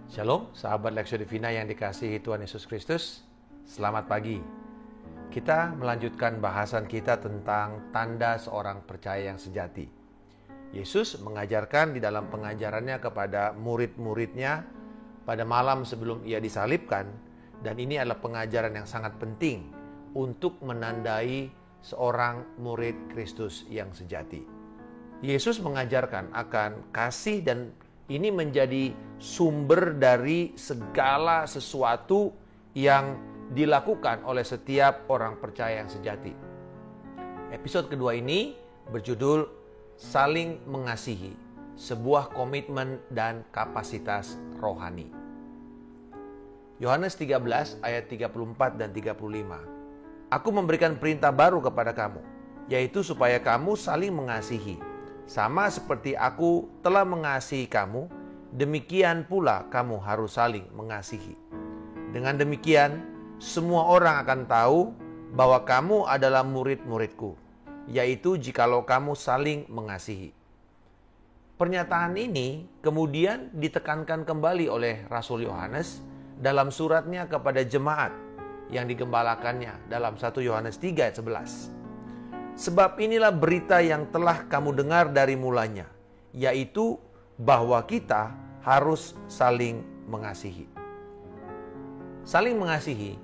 Shalom, sahabat Lexio Divina yang dikasihi Tuhan Yesus Kristus. Selamat pagi. Kita melanjutkan bahasan kita tentang tanda seorang percaya yang sejati. Yesus mengajarkan di dalam pengajarannya kepada murid-muridnya pada malam sebelum ia disalibkan, dan ini adalah pengajaran yang sangat penting untuk menandai seorang murid Kristus yang sejati. Yesus mengajarkan akan kasih, dan ini menjadi sumber dari segala sesuatu yang dilakukan oleh setiap orang percaya yang sejati. Episode kedua ini berjudul Saling Mengasihi, sebuah komitmen dan kapasitas rohani. Yohanes 13 ayat 34 dan 35. Aku memberikan perintah baru kepada kamu, yaitu supaya kamu saling mengasihi. Sama seperti aku telah mengasihi kamu, demikian pula kamu harus saling mengasihi. Dengan demikian, semua orang akan tahu bahwa kamu adalah murid-muridku, yaitu jikalau kamu saling mengasihi. Pernyataan ini kemudian ditekankan kembali oleh Rasul Yohanes dalam suratnya kepada jemaat yang digembalakannya dalam 1 Yohanes 3 ayat 11. Sebab inilah berita yang telah kamu dengar dari mulanya, yaitu bahwa kita harus saling mengasihi. Saling mengasihi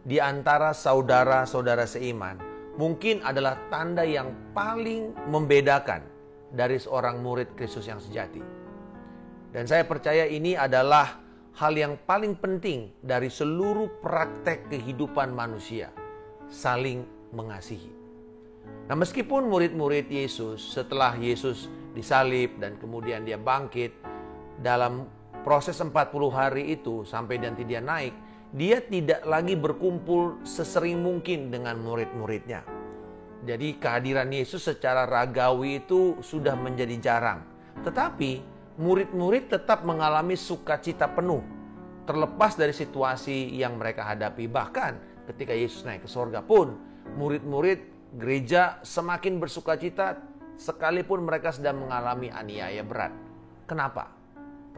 di antara saudara-saudara seiman mungkin adalah tanda yang paling membedakan dari seorang murid Kristus yang sejati. Dan saya percaya ini adalah hal yang paling penting dari seluruh praktek kehidupan manusia, saling mengasihi. Nah, meskipun murid-murid Yesus setelah Yesus disalib dan kemudian dia bangkit, dalam proses 40 hari itu sampai nanti dia naik, dia tidak lagi berkumpul sesering mungkin dengan murid-muridnya. Jadi kehadiran Yesus secara ragawi itu sudah menjadi jarang. Tetapi murid-murid tetap mengalami sukacita penuh, terlepas dari situasi yang mereka hadapi. Bahkan ketika Yesus naik ke sorga pun, murid-murid gereja semakin bersukacita sekalipun mereka sedang mengalami aniaya berat. Kenapa?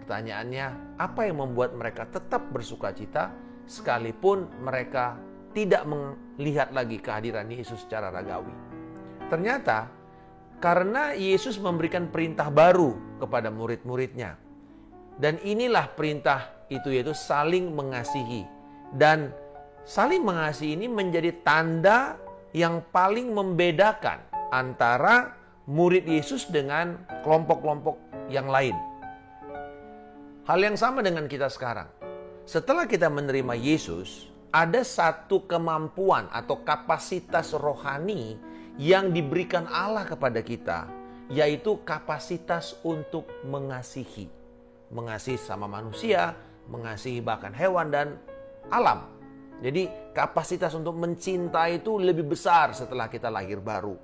Pertanyaannya, apa yang membuat mereka tetap bersukacita sekalipun mereka tidak melihat lagi kehadiran Yesus secara ragawi? Ternyata karena Yesus memberikan perintah baru kepada murid-muridnya. Dan inilah perintah itu, yaitu saling mengasihi. Dan saling mengasihi ini menjadi tanda yang paling membedakan antara murid Yesus dengan kelompok-kelompok yang lain. Hal yang sama dengan kita sekarang. Setelah kita menerima Yesus, ada satu kemampuan atau kapasitas rohani yang diberikan Allah kepada kita, yaitu kapasitas untuk mengasihi. Mengasihi sama manusia, mengasihi bahkan hewan dan alam. Jadi kapasitas untuk mencintai itu lebih besar setelah kita lahir baru.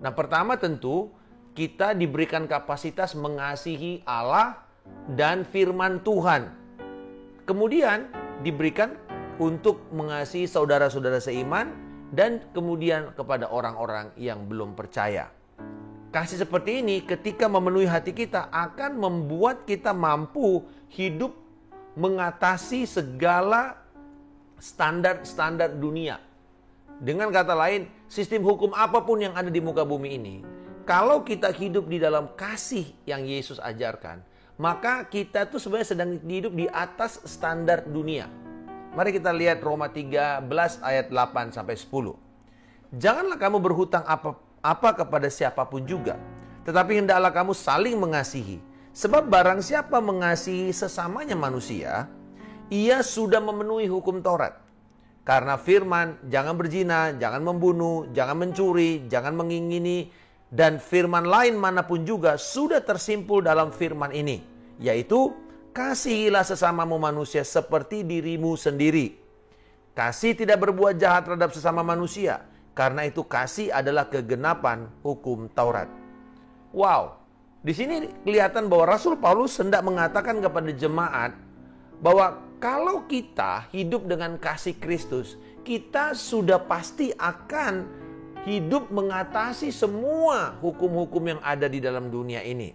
Nah, pertama tentu kita diberikan kapasitas mengasihi Allah dan firman Tuhan. Kemudian diberikan untuk mengasihi saudara-saudara seiman dan kemudian kepada orang-orang yang belum percaya. Kasih seperti ini ketika memenuhi hati kita akan membuat kita mampu hidup mengatasi segala standar-standar dunia. Dengan kata lain, sistem hukum apapun yang ada di muka bumi ini, kalau kita hidup di dalam kasih yang Yesus ajarkan, maka kita tuh sebenarnya sedang hidup di atas standar dunia. Mari kita lihat Roma 13 ayat 8 sampai 10. Janganlah kamu berhutang apa kepada siapapun juga, tetapi hendaklah kamu saling mengasihi. Sebab barang siapa mengasihi sesamanya manusia, ia sudah memenuhi hukum Taurat. Karena firman, jangan berzina, jangan membunuh, jangan mencuri, jangan mengingini, dan firman lain manapun juga sudah tersimpul dalam firman ini, yaitu kasihilah sesamamu manusia seperti dirimu sendiri. Kasih tidak berbuat jahat terhadap sesama manusia, karena itu kasih adalah kegenapan hukum Taurat. Wow, di sini kelihatan bahwa Rasul Paulus hendak mengatakan kepada jemaat bahwa kalau kita hidup dengan kasih Kristus, kita sudah pasti akan hidup mengatasi semua hukum-hukum yang ada di dalam dunia ini.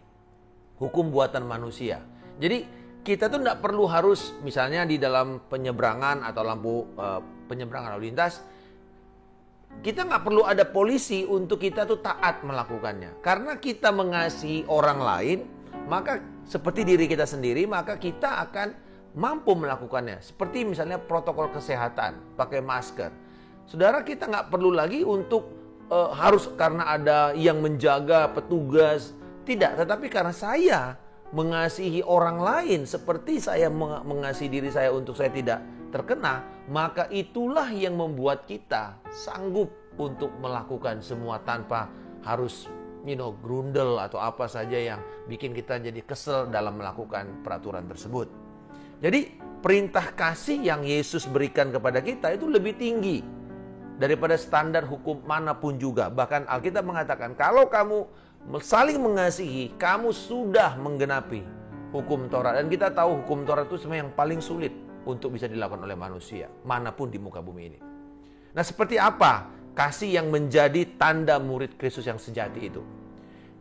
Hukum buatan manusia. Jadi kita tuh nggak perlu harus misalnya di dalam penyeberangan atau lampu penyeberangan lalu lintas, kita nggak perlu ada polisi untuk kita tuh taat melakukannya. Karena kita mengasihi orang lain, maka seperti diri kita sendiri, maka kita akan mampu melakukannya. Seperti misalnya protokol kesehatan, pakai masker. Saudara, kita nggak perlu lagi untuk harus karena ada yang menjaga, petugas. Tidak, tetapi karena saya mengasihi orang lain seperti saya mengasihi diri saya untuk saya tidak terkena, maka itulah yang membuat kita sanggup untuk melakukan semua tanpa harus grundel atau apa saja yang bikin kita jadi kesel dalam melakukan peraturan tersebut. Jadi perintah kasih yang Yesus berikan kepada kita itu lebih tinggi daripada standar hukum manapun juga. Bahkan Alkitab mengatakan kalau kamu saling mengasihi, kamu sudah menggenapi hukum Taurat. Dan kita tahu hukum Taurat itu sebenarnya yang paling sulit untuk bisa dilakukan oleh manusia manapun di muka bumi ini. Nah, seperti apa kasih yang menjadi tanda murid Kristus yang sejati itu?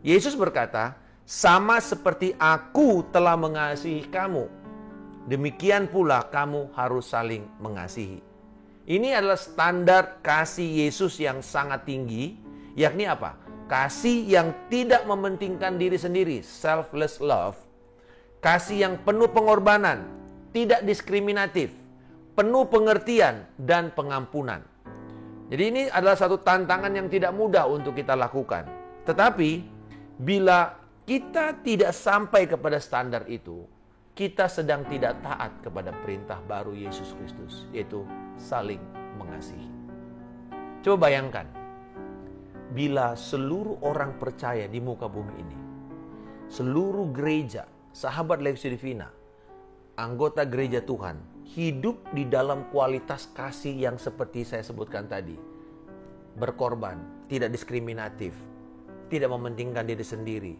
Yesus berkata, sama seperti aku telah mengasihi kamu, demikian pula kamu harus saling mengasihi. Ini adalah standar kasih Yesus yang sangat tinggi, yakni apa? Kasih yang tidak mementingkan diri sendiri, selfless love. Kasih yang penuh pengorbanan, tidak diskriminatif, penuh pengertian dan pengampunan. Jadi ini adalah satu tantangan yang tidak mudah untuk kita lakukan. Tetapi bila kita tidak sampai kepada standar itu, kita sedang tidak taat kepada perintah baru Yesus Kristus, yaitu saling mengasihi. Coba bayangkan, bila seluruh orang percaya di muka bumi ini, seluruh gereja, sahabat Legacy Divina, anggota gereja Tuhan, hidup di dalam kualitas kasih yang seperti saya sebutkan tadi. Berkorban, tidak diskriminatif, tidak mementingkan diri sendiri,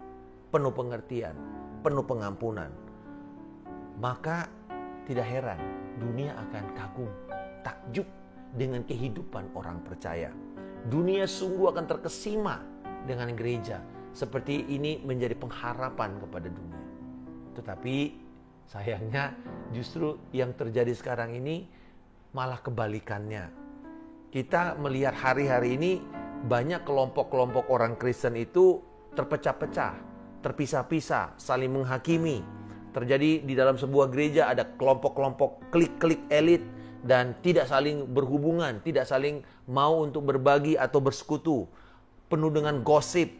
penuh pengertian, penuh pengampunan. Maka tidak heran dunia akan kagum, takjub dengan kehidupan orang percaya. Dunia sungguh akan terkesima dengan gereja. Seperti ini menjadi pengharapan kepada dunia. Tetapi sayangnya justru yang terjadi sekarang ini malah kebalikannya. Kita melihat hari-hari ini banyak kelompok-kelompok orang Kristen itu terpecah-pecah, terpisah-pisah, saling menghakimi. Terjadi di dalam sebuah gereja ada kelompok-kelompok klik-klik elit dan tidak saling berhubungan, tidak saling mau untuk berbagi atau bersekutu. Penuh dengan gosip,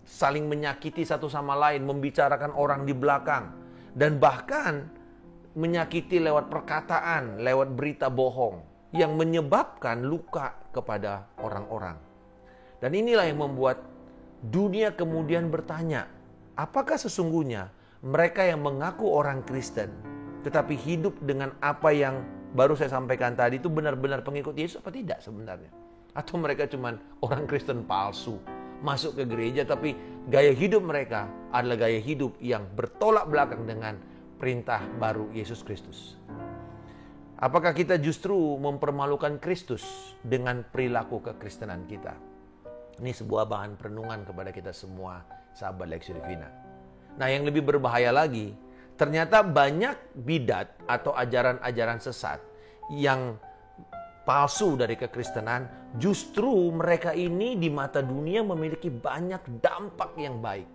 saling menyakiti satu sama lain, membicarakan orang di belakang. Dan bahkan menyakiti lewat perkataan, lewat berita bohong yang menyebabkan luka kepada orang-orang. Dan inilah yang membuat dunia kemudian bertanya, apakah sesungguhnya mereka yang mengaku orang Kristen tetapi hidup dengan apa yang baru saya sampaikan tadi itu benar-benar pengikut Yesus apa tidak sebenarnya? Atau mereka cuma orang Kristen palsu, masuk ke gereja tapi gaya hidup mereka adalah gaya hidup yang bertolak belakang dengan perintah baru Yesus Kristus. Apakah kita justru mempermalukan Kristus dengan perilaku kekristenan kita? Ini sebuah bahan perenungan kepada kita semua sahabat Legacy Divina. Nah, yang lebih berbahaya lagi, ternyata banyak bidat atau ajaran-ajaran sesat yang palsu dari kekristenan, justru mereka ini di mata dunia memiliki banyak dampak yang baik.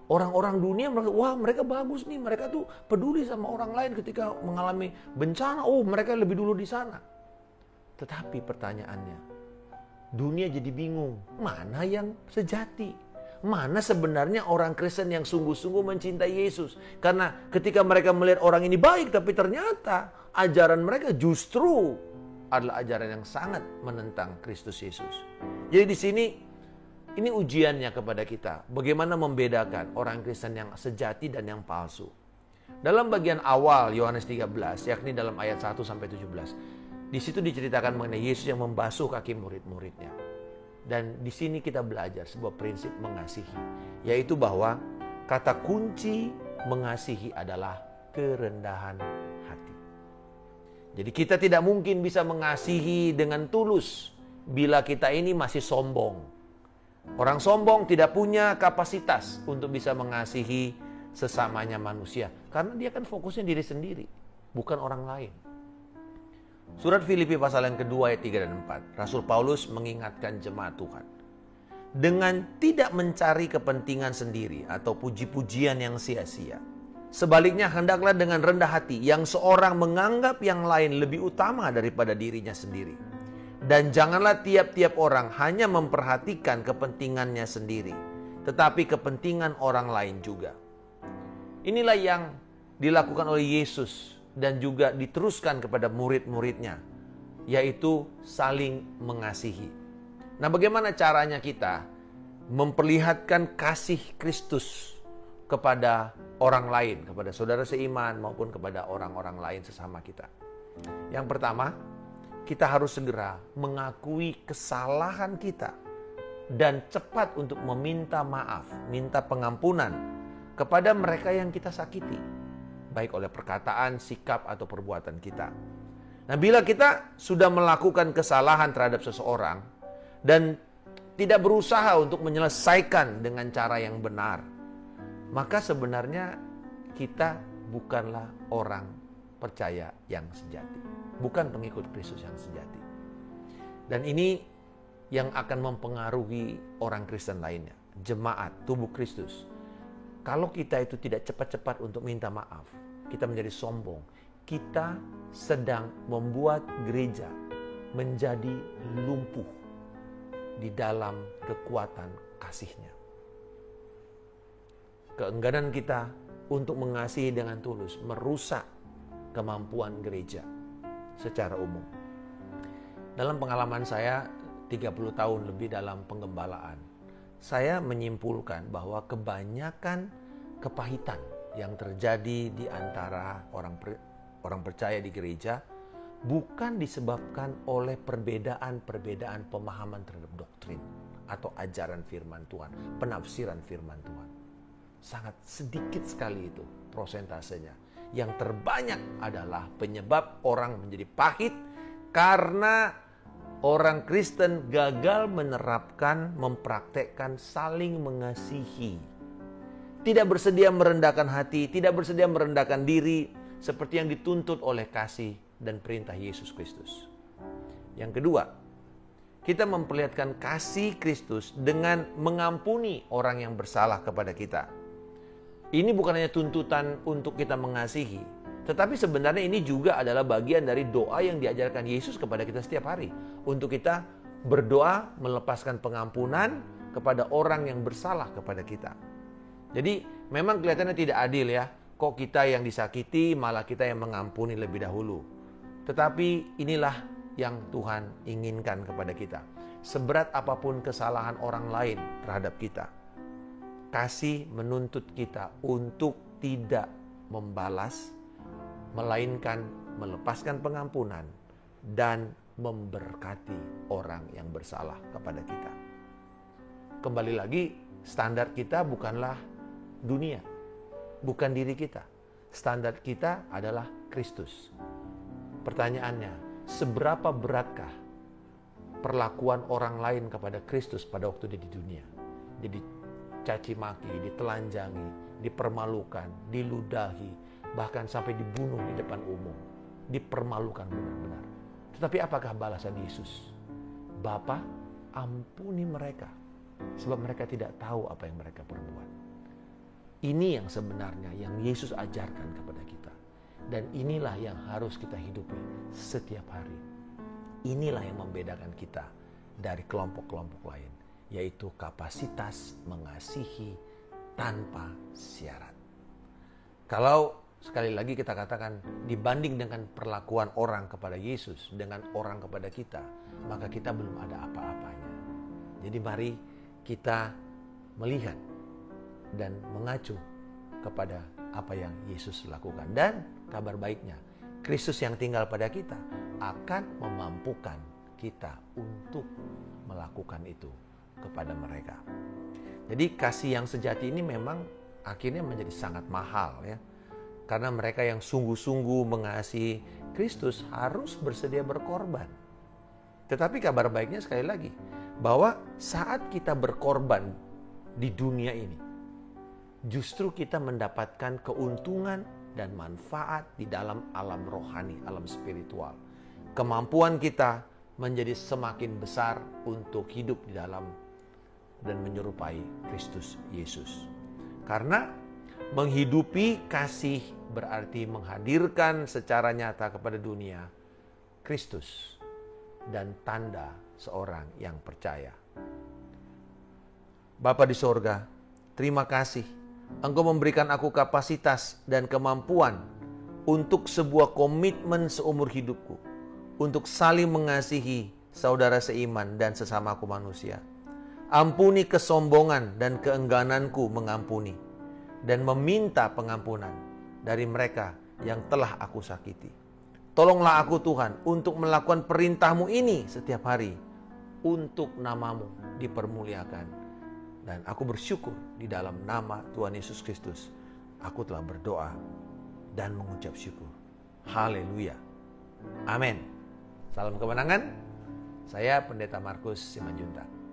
Orang-orang dunia merasa, wah mereka bagus nih, mereka tuh peduli sama orang lain ketika mengalami bencana, oh mereka lebih dulu di sana. Tetapi pertanyaannya, dunia jadi bingung, mana yang sejati? Mana sebenarnya orang Kristen yang sungguh-sungguh mencintai Yesus? Karena ketika mereka melihat orang ini baik, tapi ternyata ajaran mereka justru adalah ajaran yang sangat menentang Kristus Yesus. Jadi di sini, ini ujiannya kepada kita. Bagaimana membedakan orang Kristen yang sejati dan yang palsu. Dalam bagian awal Yohanes 13, yakni dalam ayat 1-17. Di situ diceritakan mengenai Yesus yang membasuh kaki murid-muridnya. Dan di sini kita belajar sebuah prinsip mengasihi. Yaitu bahwa kata kunci mengasihi adalah kerendahan hati. Jadi kita tidak mungkin bisa mengasihi dengan tulus bila kita ini masih sombong. Orang sombong tidak punya kapasitas untuk bisa mengasihi sesamanya manusia. Karena dia kan fokusnya diri sendiri, bukan orang lain. Surat Filipi pasal yang kedua ayat 3 dan 4. Rasul Paulus mengingatkan jemaat Tuhan. Dengan tidak mencari kepentingan sendiri atau puji-pujian yang sia-sia. Sebaliknya hendaklah dengan rendah hati yang seorang menganggap yang lain lebih utama daripada dirinya sendiri. Dan janganlah tiap-tiap orang hanya memperhatikan kepentingannya sendiri, tetapi kepentingan orang lain juga. Inilah yang dilakukan oleh Yesus dan juga diteruskan kepada murid-muridnya, yaitu saling mengasihi. Nah, bagaimana caranya kita memperlihatkan kasih Kristus kepada orang lain, kepada saudara seiman maupun kepada orang-orang lain sesama kita? Yang pertama, kita harus segera mengakui kesalahan kita dan cepat untuk meminta maaf, minta pengampunan kepada mereka yang kita sakiti, baik oleh perkataan, sikap, atau perbuatan kita. Nah, bila kita sudah melakukan kesalahan terhadap seseorang dan tidak berusaha untuk menyelesaikan dengan cara yang benar, maka sebenarnya kita bukanlah orang percaya yang sejati, bukan pengikut Kristus yang sejati. Dan ini yang akan mempengaruhi orang Kristen lainnya, jemaat, tubuh Kristus. Kalau kita itu tidak cepat-cepat untuk minta maaf, kita menjadi sombong. Kita sedang membuat gereja menjadi lumpuh di dalam kekuatan kasih-Nya. Keengganan kita untuk mengasihi dengan tulus merusak kemampuan gereja secara umum. Dalam pengalaman saya 30 tahun lebih dalam penggembalaan, saya menyimpulkan bahwa kebanyakan kepahitan yang terjadi di antara orang percaya di gereja bukan disebabkan oleh perbedaan-perbedaan pemahaman terhadap doktrin atau ajaran firman Tuhan, penafsiran firman Tuhan. Sangat sedikit sekali itu prosentasenya. Yang terbanyak adalah penyebab orang menjadi pahit karena orang Kristen gagal menerapkan, mempraktekkan saling mengasihi. Tidak bersedia merendahkan hati, tidak bersedia merendahkan diri seperti yang dituntut oleh kasih dan perintah Yesus Kristus. Yang kedua, kita memperlihatkan kasih Kristus dengan mengampuni orang yang bersalah kepada kita. Ini bukan hanya tuntutan untuk kita mengasihi, tetapi sebenarnya ini juga adalah bagian dari doa yang diajarkan Yesus kepada kita setiap hari. Untuk kita berdoa melepaskan pengampunan kepada orang yang bersalah kepada kita. Jadi memang kelihatannya tidak adil ya. Kok kita yang disakiti malah kita yang mengampuni lebih dahulu. Tetapi inilah yang Tuhan inginkan kepada kita. Seberat apapun kesalahan orang lain terhadap kita, kasih menuntut kita untuk tidak membalas, melainkan melepaskan pengampunan dan memberkati orang yang bersalah kepada kita. Kembali lagi, standar kita bukanlah dunia, bukan diri kita. Standar kita adalah Kristus. Pertanyaannya, seberapa beratkah perlakuan orang lain kepada Kristus pada waktu dia di dunia? Jadi caci maki, ditelanjangi, dipermalukan, diludahi, bahkan sampai dibunuh di depan umum. Dipermalukan benar-benar. Tetapi apakah balasan Yesus? Bapa, ampuni mereka, sebab mereka tidak tahu apa yang mereka perbuat. Ini yang sebenarnya yang Yesus ajarkan kepada kita. Dan inilah yang harus kita hidupi setiap hari. Inilah yang membedakan kita dari kelompok-kelompok lain, yaitu kapasitas mengasihi tanpa syarat. Kalau sekali lagi kita katakan dibanding dengan perlakuan orang kepada Yesus dengan orang kepada kita, maka kita belum ada apa-apanya. Jadi mari kita melihat dan mengacu kepada apa yang Yesus lakukan. Dan kabar baiknya, Kristus yang tinggal pada kita akan memampukan kita untuk melakukan itu kepada mereka. Jadi kasih yang sejati ini memang akhirnya menjadi sangat mahal ya. Karena mereka yang sungguh-sungguh mengasihi Kristus harus bersedia berkorban. Tetapi kabar baiknya sekali lagi, bahwa saat kita berkorban di dunia ini, justru kita mendapatkan keuntungan dan manfaat di dalam alam rohani, alam spiritual. Kemampuan kita menjadi semakin besar untuk hidup di dalam dan menyerupai Kristus Yesus. Karena menghidupi kasih berarti menghadirkan secara nyata kepada dunia Kristus dan tanda seorang yang percaya. Bapa di sorga, terima kasih Engkau memberikan aku kapasitas dan kemampuan untuk sebuah komitmen seumur hidupku, untuk saling mengasihi saudara seiman dan sesamaku manusia. Ampuni kesombongan dan keenggananku mengampuni dan meminta pengampunan dari mereka yang telah aku sakiti. Tolonglah aku Tuhan untuk melakukan perintah-Mu ini setiap hari untuk nama-Mu dipermuliakan. Dan aku bersyukur di dalam nama Tuhan Yesus Kristus. Aku telah berdoa dan mengucap syukur. Haleluya. Amin. Salam kemenangan. Saya Pendeta Markus Simanjuntak.